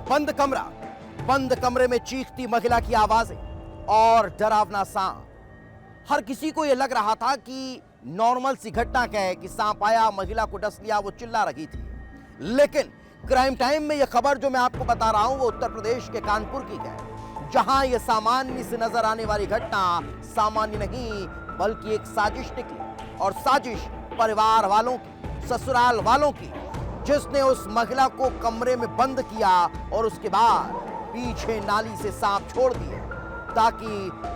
बंद कमरा, बंद कमरे में चीखती महिला की आवाजें और डरावना सांप। हर किसी को यह लग रहा था कि नॉर्मल सी घटना क्या है कि सांप आया, महिला को डस लिया, वो चिल्ला रही थी। लेकिन क्राइम टाइम में यह खबर जो मैं आपको बता रहा हूं वो उत्तर प्रदेश के कानपुर की है, जहां यह सामान्य से नजर आने वाली घटना सामान्य नहीं बल्कि एक साजिश निकली। और साजिश परिवार वालों की, ससुराल वालों की, जिसने उस महिला को कमरे में बंद किया और उसके बाद पीछे नाली से सांप छोड़ दिए ताकि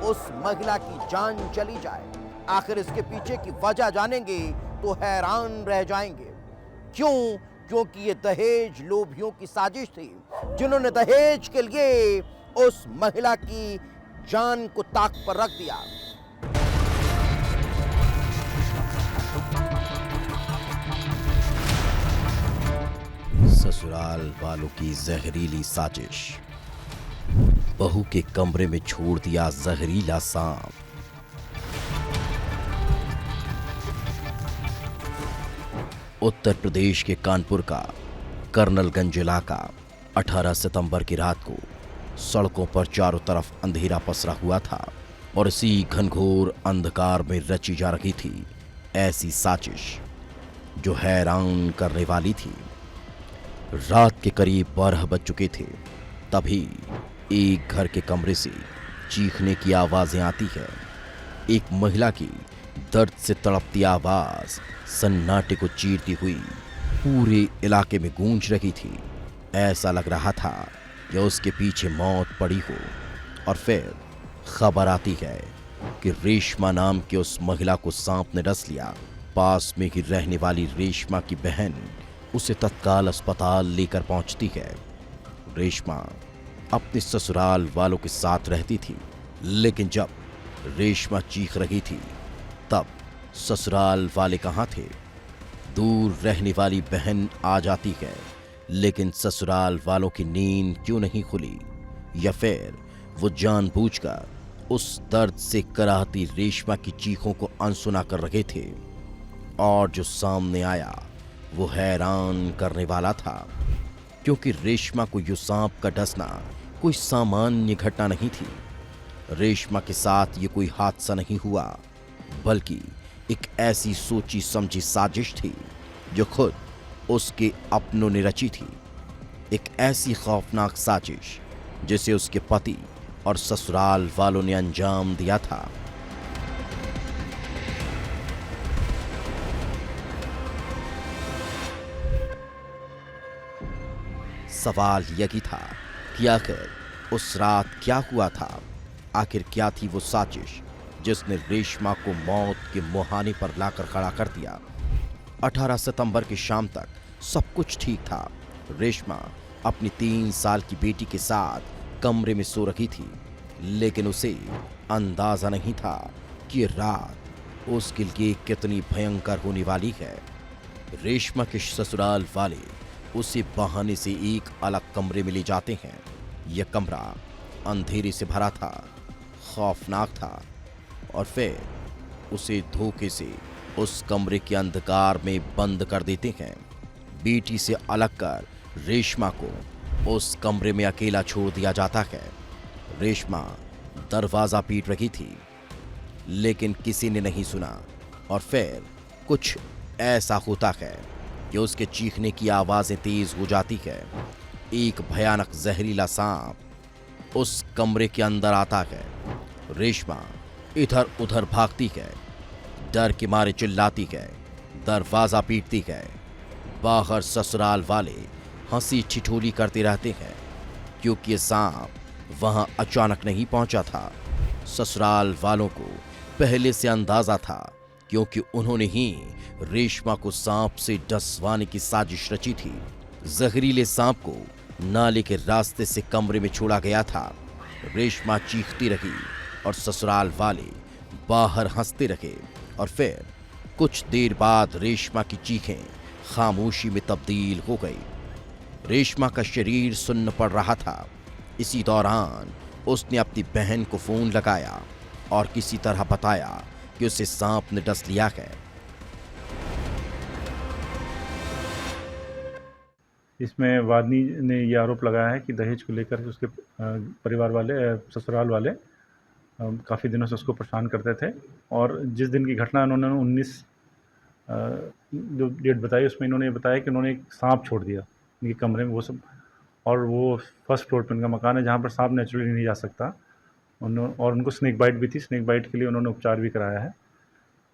उस महिला की जान चली जाए। आखिर इसके पीछे की वजह जानेंगे तो हैरान रह जाएंगे। क्यों? क्योंकि ये दहेज लोभियों की साजिश थी, जिन्होंने दहेज के लिए उस महिला की जान को ताक पर रख दिया। ससुराल वालों की जहरीली साजिश। बहू के कमरे में छोड़ दिया जहरीला सांप। उत्तर प्रदेश के कानपुर का कर्नलगंज इलाका 18 सितंबर की रात को सड़कों पर चारों तरफ अंधेरा पसरा हुआ था और इसी घनघोर अंधकार में रची जा रही थी ऐसी साजिश जो हैरान करने वाली थी। रात के करीब 12 बज चुके थे, तभी एक घर के कमरे से चीखने की आवाजें आती है। एक महिला की दर्द से तड़पती आवाज सन्नाटे को चीरती हुई पूरे इलाके में गूंज रही थी। ऐसा लग रहा था कि उसके पीछे मौत पड़ी हो। और फिर खबर आती है कि रेशमा नाम की उस महिला को सांप ने डस लिया। पास में ही रहने वाली रेशमा की बहन उसे तत्काल अस्पताल लेकर पहुंचती है। रेशमा अपने ससुराल वालों के साथ रहती थी, लेकिन जब रेशमा चीख रही थी तब ससुराल वाले कहाँ थे? दूर रहने वाली बहन आ जाती है, लेकिन ससुराल वालों की नींद क्यों नहीं खुली? या फिर वो जानबूझकर उस दर्द से कराहती रेशमा की चीखों को अनसुना कर रहे थे? और जो सामने आया वो हैरान करने वाला था, क्योंकि रेशमा को यू सांप का डसना कोई सामान्य घटना नहीं थी। रेशमा के साथ ये कोई हादसा नहीं हुआ, बल्कि एक ऐसी सोची समझी साजिश थी जो खुद उसके अपनों ने रची थी। एक ऐसी खौफनाक साजिश जिसे उसके पति और ससुराल वालों ने अंजाम दिया था। सवाल यही था कि आखिर उस रात क्या हुआ था? आखिर क्या थी वो साजिश जिसने रेशमा को मौत के मुहाने पर लाकर खड़ा कर दिया? 18 सितंबर की शाम तक सब कुछ ठीक था। रेशमा अपनी 3 साल की बेटी के साथ कमरे में सो रही थी, लेकिन उसे अंदाजा नहीं था कि रात उसके लिए कितनी भयंकर होने वाली है। रेशमा के ससुराल वाले उसे बहाने से एक अलग कमरे में ले जाते हैं। यह कमरा अंधेरे से भरा था, खौफनाक था, और फिर उसे धोखे से उस कमरे के अंधकार में बंद कर देते हैं। बेटी से अलग कर रेशमा को उस कमरे में अकेला छोड़ दिया जाता है। रेशमा दरवाजा पीट रही थी, लेकिन किसी ने नहीं सुना। और फिर कुछ ऐसा होता है कि उसके चीखने की आवाजें तेज हो जाती है। एक भयानक जहरीला सांप उस कमरे के अंदर आता है। रेशमा इधर उधर भागती है, डर के मारे चिल्लाती है, दरवाजा पीटती है। बाहर ससुराल वाले हंसी ठिठोली करते रहते हैं, क्योंकि ये सांप वहां अचानक नहीं पहुंचा था। ससुराल वालों को पहले से अंदाजा था, क्योंकि उन्होंने ही रेशमा को सांप से डसवाने की साजिश रची थी। जहरीले सांप को नाले के रास्ते से कमरे में छोड़ा गया था। रेशमा चीखती रही और ससुराल वाले बाहर हंसते रहे। और फिर कुछ देर बाद रेशमा की चीखें खामोशी में तब्दील हो गई। रेशमा का शरीर सुन्न पड़ रहा था। इसी दौरान उसने अपनी बहन को फोन लगाया और किसी तरह बताया कि उसे सांप ने डस लिया है। इसमें वादनी ने ये आरोप लगाया है कि दहेज को लेकर उसके परिवार वाले, ससुराल वाले काफ़ी दिनों से उसको परेशान करते थे। और जिस दिन की घटना उन्होंने 19 जो डेट बताई उसमें इन्होंने ये बताया कि उन्होंने एक सांप छोड़ दिया उनके कमरे में, वो सब। और वो फर्स्ट फ्लोर पे उनका मकान है जहाँ पर सांप नेचुरली नहीं जा सकता। और उनको स्नेक बाइट भी थी, स्नेक बाइट के लिए उन्होंने उपचार भी कराया है।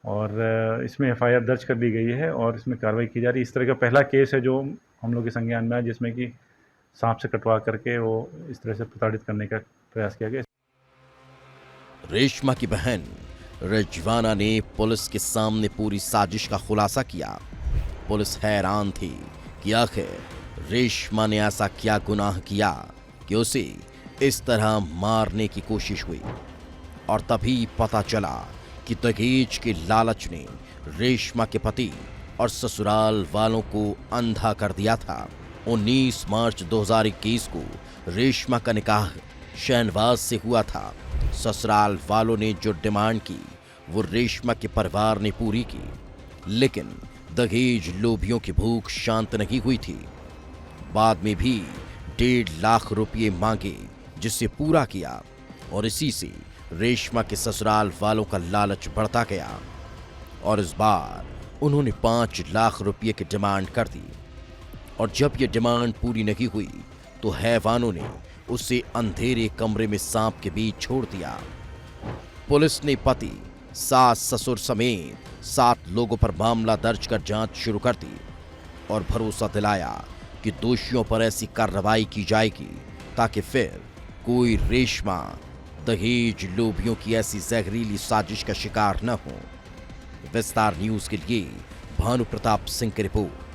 और इसमें एफआईआर दर्ज कर दी गई है और इसमें कार्रवाई की जा रही है। इस तरह का पहला केस है जो हम लोग के संज्ञान में आया जिसमें कि सांप से कटवा करके वो इस तरह से प्रताड़ित करने का प्रयास किया गया। रेशमा की बहन रिजवाना ने पुलिस के सामने पूरी साजिश का खुलासा किया। पुलिस हैरान थी कि आखिर रेशमा ने ऐसा क्या गुनाह किया कि उसे इस तरह मारने की कोशिश हुई। और तभी पता चला कि दहेज के लालच ने रेशमा के पति और ससुराल वालों को अंधा कर दिया था। 19 मार्च 2021 को रेशमा का निकाह शहनवाज से हुआ था। ससुराल वालों ने जो डिमांड की वो रेशमा के परिवार ने पूरी की, लेकिन दहेज लोभियों की भूख शांत नहीं हुई थी। बाद में भी 1.5 लाख रुपये मांगे जिसे पूरा किया और इसी से रेशमा के ससुराल वालों का लालच बढ़ता गया और इस बार उन्होंने 5 लाख रुपये की डिमांड कर दी। और जब ये डिमांड पूरी नहीं हुई तो हैवानों ने उसे अंधेरे कमरे में सांप के बीच छोड़ दिया। पुलिस ने पति, सास, ससुर समेत 7 लोगों पर मामला दर्ज कर जांच शुरू कर दी और भरोसा दिलाया कि दोषियों पर ऐसी कार्रवाई की जाएगी ताकि फिर कोई रेशमा दहेज लोभियों की ऐसी जहरीली साजिश का शिकार न हो। विस्तार न्यूज के लिए भानु प्रताप सिंह की रिपोर्ट।